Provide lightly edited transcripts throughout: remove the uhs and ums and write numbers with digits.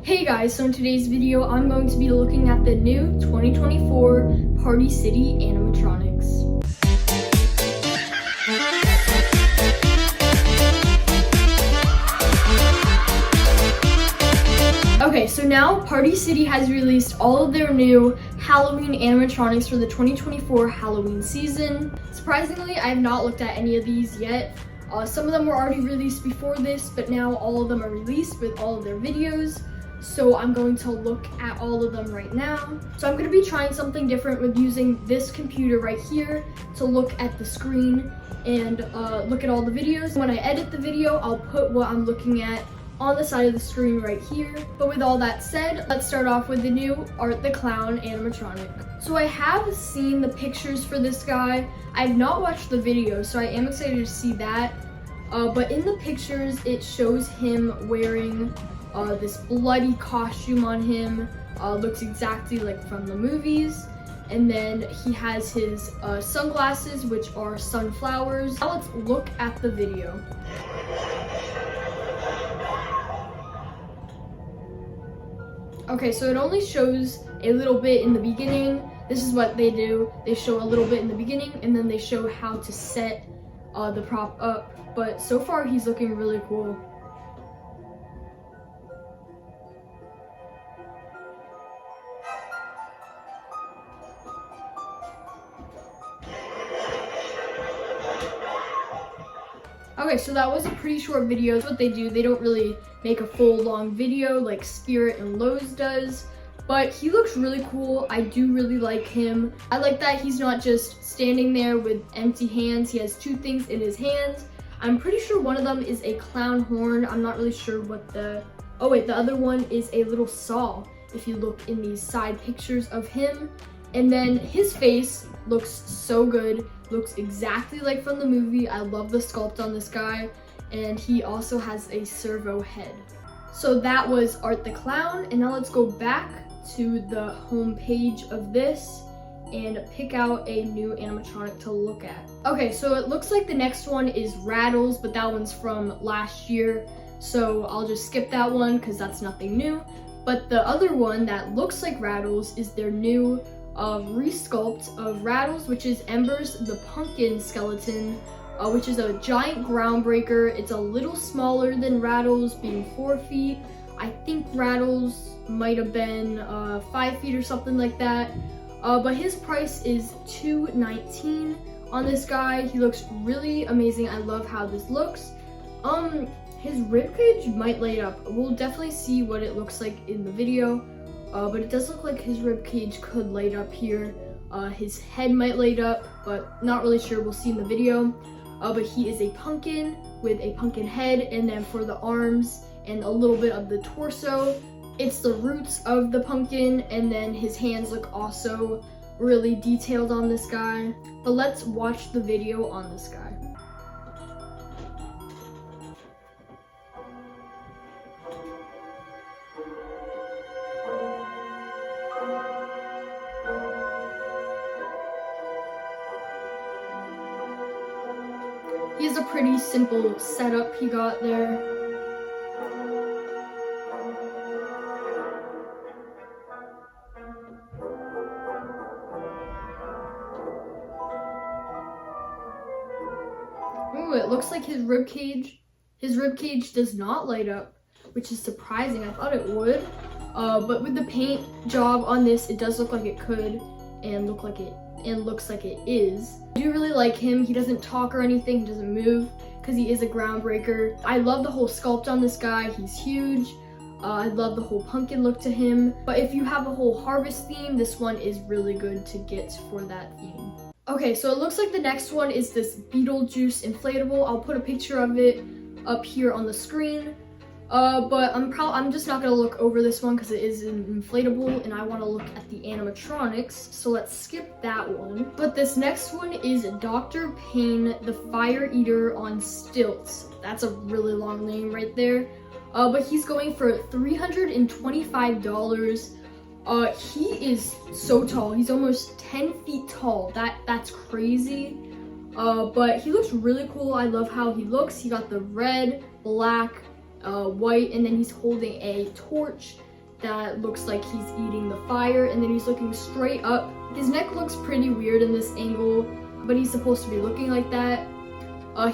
Hey guys, so in today's video, I'm going to be looking at the new 2024 Party City animatronics. Okay, so now Party City has released all of their new Halloween animatronics for the 2024 Halloween season. Surprisingly, I have not looked at any of these yet. Some of them were already released before this, but now all of them are released with all of their videos. So I'm going to look at all of them right now. So I'm going to be trying something different with using this computer right here to look at the screen and look at all the videos. When I edit the video, I'll put what I'm looking at on the side of the screen right here. But with all that said, let's start off with the new Art the Clown animatronic. So I have seen the pictures for this guy. I have not watched the video, so I am excited to see that. But in the pictures, it shows him wearing this bloody costume on him. Looks exactly like from the movies. And then he has his sunglasses, which are sunflowers. Now let's look at the video. Okay, so it only shows a little bit in the beginning. This is what they do. They show a little bit in the beginning, and then they show how to set the prop up. But so far, he's looking really cool. Okay, so that was a pretty short video. That's what they do. They don't really make a full long video like Spirit and Lowe's does, but he looks really cool. I do really like him. I like that he's not just standing there with empty hands. He has two things in his hands. I'm pretty sure one of them is a clown horn. I'm not really sure what the other one is a little saw, if you look in these side pictures of him. And then his face looks so good. Looks exactly like from the movie. I love the sculpt on this guy. And he also has a servo head. So that was Art the Clown. And now let's go back to the home page of this and pick out a new animatronic to look at. Okay, so it looks like the next one is Rattles, but that one's from last year. So I'll just skip that one because that's nothing new. But the other one that looks like Rattles is their new resculpt of Rattles, which is Embers the pumpkin skeleton, which is a giant groundbreaker. It's a little smaller than Rattles, being 4 feet. I think Rattles might have been 5 feet or something like that. But his price is $219 on this guy. He looks really amazing. I love how this looks. His ribcage might light up. We'll definitely see what it looks like in the video. But it does look like his ribcage could light up here. His head might light up, but not really sure. We'll see in the video. But he is a pumpkin with a pumpkin head, and then for the arms and a little bit of the torso, it's the roots of the pumpkin, and then his hands look also really detailed on this guy. But let's watch the video on this guy. He has a pretty simple setup he got there. Ooh, it looks like his ribcage does not light up, which is surprising. I thought it would. But with the paint job on this, it does look like it could and looks like it is. I do really like him. He doesn't talk or anything, he doesn't move because he is a groundbreaker. I love the whole sculpt on this guy. He's huge. I love the whole pumpkin look to him. But if you have a whole harvest theme, this one is really good to get for that theme. Okay, so it looks like the next one is this Beetlejuice inflatable. I'll put a picture of it up here on the screen. But I'm just not gonna look over this one because it is an inflatable and I want to look at the animatronics, so let's skip that one. But this next one is Dr. Payne the Fire Eater on stilts. That's a really long name right there. But he's going for $325. He is so tall. He's almost 10 feet tall. That's crazy. But he looks really cool. I love how he looks. He got the red, black, white, and then he's holding a torch that looks like he's eating the fire, and then he's looking straight up. His neck looks pretty weird in this angle, but he's supposed to be looking like that.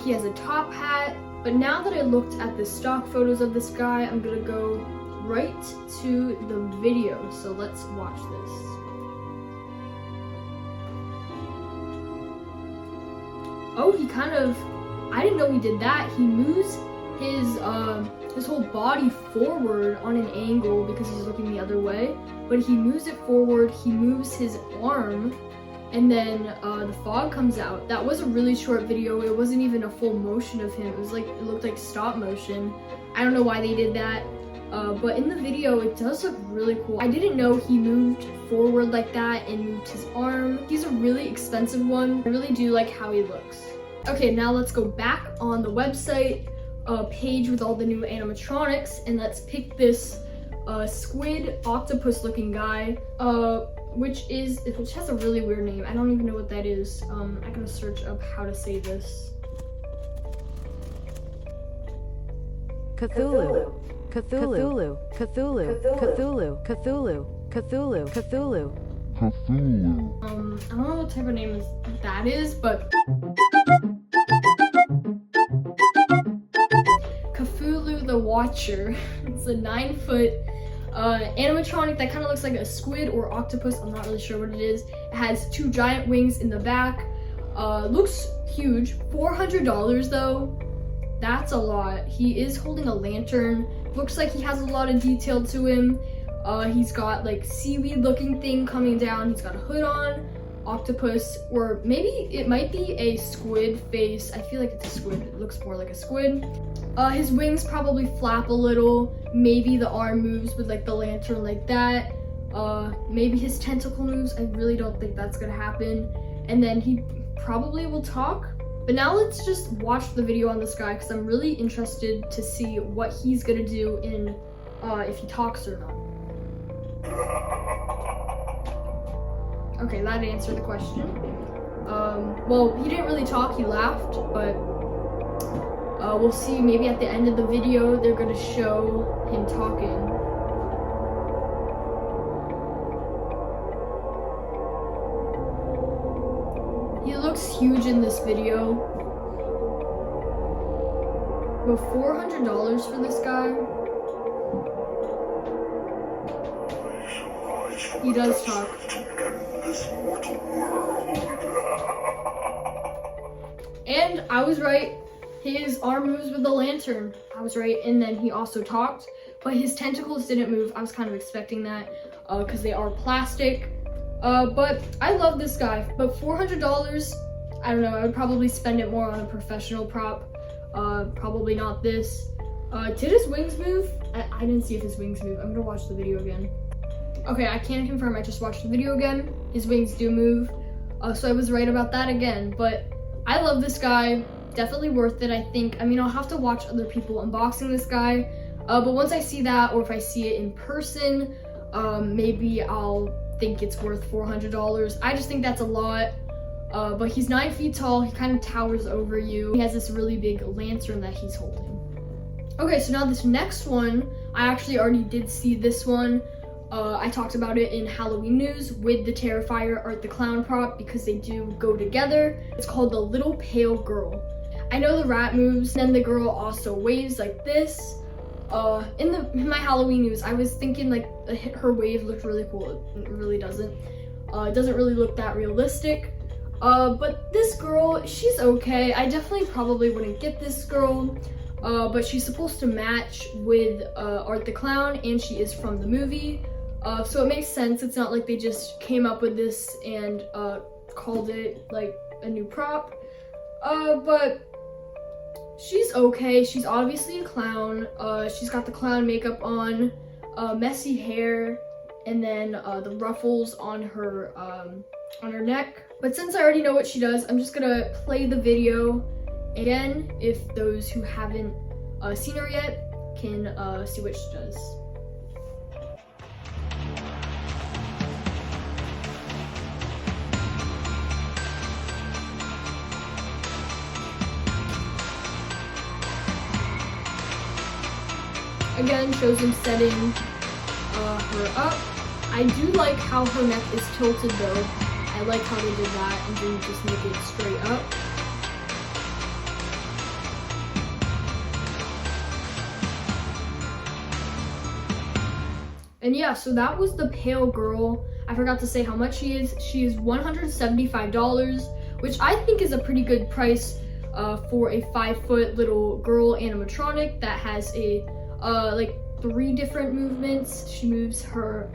He has a top hat, but now that I looked at the stock photos of this guy, I'm gonna go right to the video, so let's watch this. Oh, he kind of, I didn't know he did that. He moves his whole body forward on an angle because he's looking the other way, but he moves it forward, he moves his arm, and then the fog comes out. That was a really short video. It wasn't even a full motion of him. It was like, it looked like stop motion. I don't know why they did that, but in the video, it does look really cool. I didn't know he moved forward like that and moved his arm. He's a really expensive one. I really do like how he looks. Okay, now let's go back on the website page with all the new animatronics, and let's pick this squid octopus looking guy, which has a really weird name. I don't even know what that is. I'm gonna search up how to say this. Cthulhu. Cthulhu. Cthulhu. Cthulhu. Cthulhu. Cthulhu. Cthulhu. I don't know what type of name that is, but Cthulhu the Watcher. It's a 9-foot animatronic that kind of looks like a squid or octopus. I'm not really sure what it is. It has 2 giant wings in the back. Looks huge. $400 though. That's a lot. He is holding a lantern. Looks like he has a lot of detail to him. He's got like seaweed looking thing coming down. He's got a hood on, octopus, or maybe it might be a squid face. I feel like it's a squid. It looks more like a squid. His wings probably flap a little. Maybe the arm moves with like the lantern like that. Maybe his tentacle moves. I really don't think that's gonna happen. And then he probably will talk. But now let's just watch the video on this guy because I'm really interested to see what he's gonna do in if he talks or not. Okay, that answered the question. Well, he didn't really talk, he laughed, but we'll see. Maybe at the end of the video, they're gonna show him talking. He looks huge in this video. But $400 for this guy? He does talk. And I was right. His arm moves with the lantern. I was right. And then he also talked, but his tentacles didn't move. I was kind of expecting that because they are plastic. But I love this guy. But $400, I don't know. I would probably spend it more on a professional prop. Probably not this. Did his wings move? I didn't see if his wings move. I'm gonna watch the video again. Okay, I can confirm I just watched the video again. His wings do move. So I was right about that again. But I love this guy. Definitely worth it, I think. I mean, I'll have to watch other people unboxing this guy. But once I see that, or if I see it in person, maybe I'll think it's worth $400. I just think that's a lot. But he's 9 feet tall. He kind of towers over you. He has this really big lantern that he's holding. Okay, so now this next one, I actually already did see this one. I talked about it in Halloween news with the Terrifier Art the Clown prop because they do go together. It's called the Little Pale Girl. I know the rat moves, and then the girl also waves like this. In my Halloween news, I was thinking like her wave looked really cool. It really doesn't. It doesn't really look that realistic. But this girl, she's okay. I definitely probably wouldn't get this girl. But she's supposed to match with Art the Clown, and she is from the movie. So it makes sense. It's not like they just came up with this and called it like a new prop. But she's okay. She's obviously a clown. She's got the clown makeup on, messy hair, and then the ruffles on her neck. But since I already know what she does, I'm just gonna play the video again if those who haven't seen her yet can see what she does. Again, shows him setting her up. I do like how her neck is tilted though. I like how they did that and didn't just make it straight up. And yeah, so that was the pale girl. I forgot to say how much she is. She is $175, which I think is a pretty good price for a 5-foot little girl animatronic that has a like 3 different movements. She moves her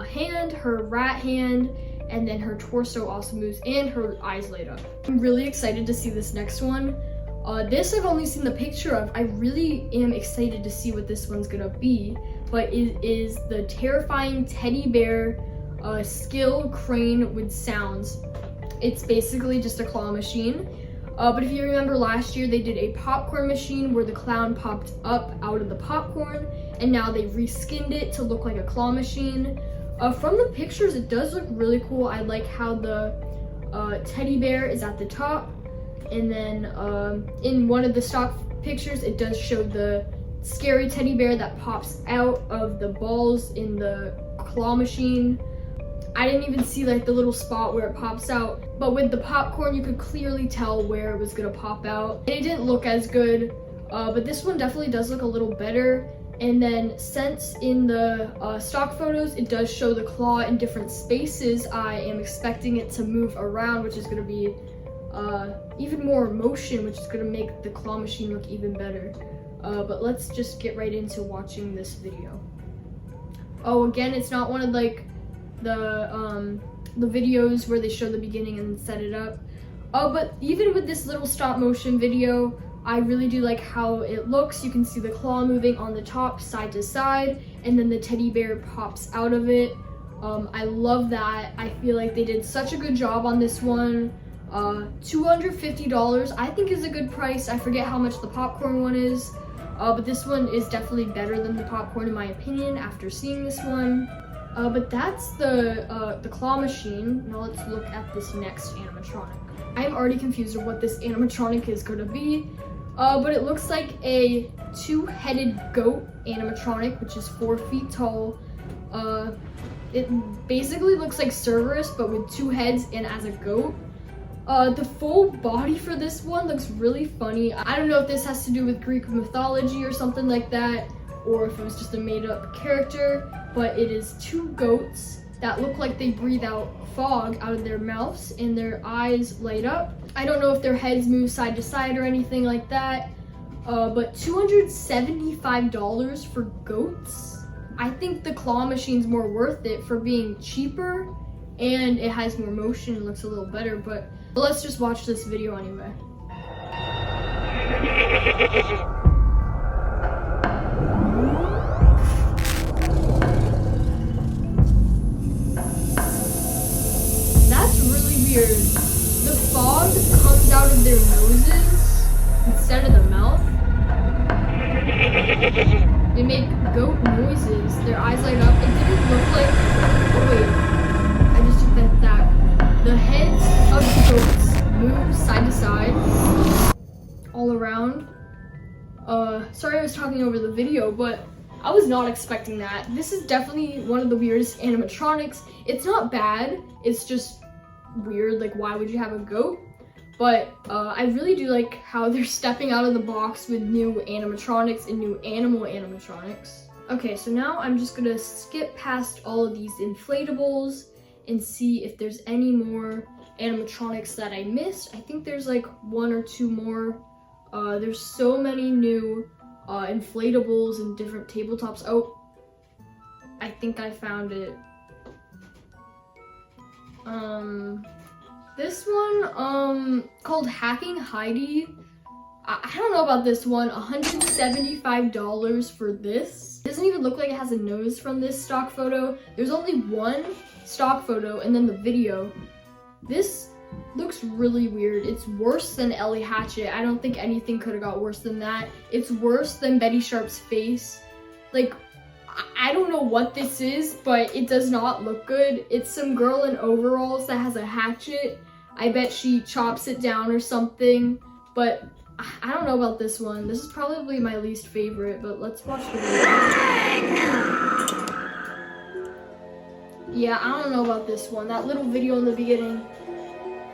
hand, her rat hand, and then her torso also moves, and her eyes light up. I'm really excited to see this next one. This I've only seen the picture of. I really am excited to see what this one's gonna be, but it is the terrifying teddy bear skill crane with sounds. It's basically just a claw machine. But if you remember last year, they did a popcorn machine where the clown popped up out of the popcorn, and now they reskinned it to look like a claw machine. From the pictures, it does look really cool. I like how the teddy bear is at the top, and then in one of the stock pictures, it does show the scary teddy bear that pops out of the balls in the claw machine. I didn't even see like the little spot where it pops out, but with the popcorn, you could clearly tell where it was gonna pop out. And it didn't look as good, but this one definitely does look a little better. And then since in the stock photos, it does show the claw in different spaces, I am expecting it to move around, which is gonna be even more motion, which is gonna make the claw machine look even better. But let's just get right into watching this video. Oh, again, it's not one of like the videos where they show the beginning and set it up. Oh, but even with this little stop motion video, I really do like how it looks. You can see the claw moving on the top side to side, and then the teddy bear pops out of it. I love that. I feel like they did such a good job on this one. $250 I think is a good price. I forget how much the popcorn one is, but this one is definitely better than the popcorn in my opinion after seeing this one. But that's the claw machine. Now let's look at this next animatronic. I'm already confused of what this animatronic is going to be, but it looks like a 2-headed goat animatronic, which is 4 feet tall. It basically looks like Cerberus, but with 2 heads and as a goat. The full body for this one looks really funny. I don't know if this has to do with Greek mythology or something like that, or if it was just a made-up character, but it is 2 goats that look like they breathe out fog out of their mouths and their eyes light up. I don't know if their heads move side to side or anything like that, but $275 for goats? I think the claw machine's more worth it for being cheaper, and it has more motion and looks a little better, but let's just watch this video anyway. Weird. The fog comes out of their noses instead of the mouth. They make goat noises. Their eyes light up. It didn't look like. Oh wait, I just took that back. The heads of the goats move side to side, all around. Sorry I was talking over the video, but I was not expecting that. This is definitely one of the weirdest animatronics. It's not bad. It's just weird, like why would you have a goat? But I really do like how they're stepping out of the box with new animatronics and new animal animatronics. Okay, so now I'm just gonna skip past all of these inflatables and see if there's any more animatronics that I missed. I think there's like 1 or 2 more. There's so many new inflatables and different tabletops. Oh, I think I found it. This one, called Hacking Heidi. I don't know about this one. $175 for this. It doesn't even look like it has a nose from this stock photo. There's only 1 stock photo and then the video. This looks really weird. It's worse than Ellie Hatchet. I don't think anything could have got worse than that. It's worse than Betty Sharp's face. Like, I don't know what this is, but it does not look good. It's some girl in overalls that has a hatchet. I bet she chops it down or something, but I don't know about this one. This is probably my least favorite, but let's watch the video. Yeah, I don't know about this one. That little video in the beginning.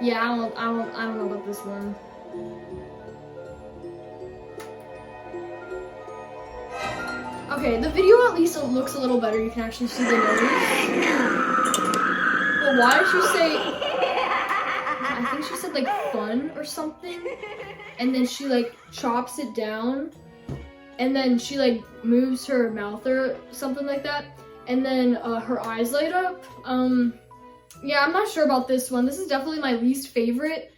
Yeah, I don't know about this one. Okay, the video at least looks a little better. You can actually see the nose. But why did she say, I think she said like fun or something. And then she like chops it down. And then she like moves her mouth or something like that. And then her eyes light up. Yeah, I'm not sure about this one. This is definitely my least favorite.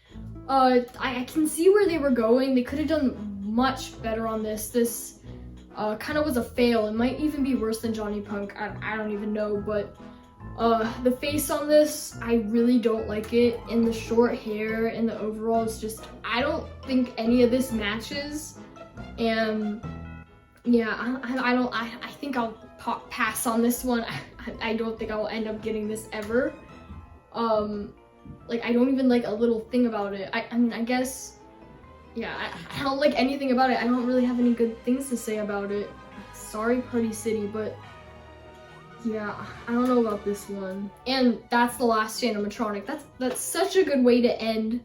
I can see where they were going. They could have done much better on this. This kind of was a fail. It might even be worse than Johnny Punk. I don't even know, but the face on this, I really don't like it. And the short hair and the overall is just, I don't think any of this matches. And yeah, I think I'll pass on this one. I don't think I will end up getting this ever. Like, I don't even like a little thing about it. I mean, I guess, yeah, I don't like anything about it. I don't really have any good things to say about it. Sorry, Party City, but yeah, I don't know about this one. And that's the last animatronic. That's such a good way to end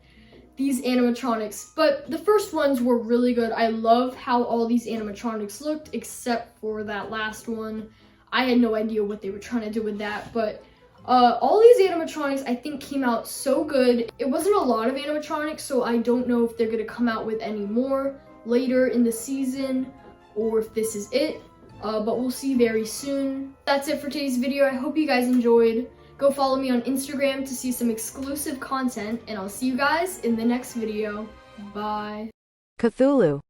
these animatronics. But the first ones were really good. I love how all these animatronics looked, except for that last one. I had no idea what they were trying to do with that, but all these animatronics I think came out so good. It wasn't a lot of animatronics, so I don't know if they're gonna come out with any more later in the season or if this is it, but we'll see very soon. That's it for today's video. I hope you guys enjoyed. Go follow me on Instagram to see some exclusive content, and I'll see you guys in the next video. Bye. Cthulhu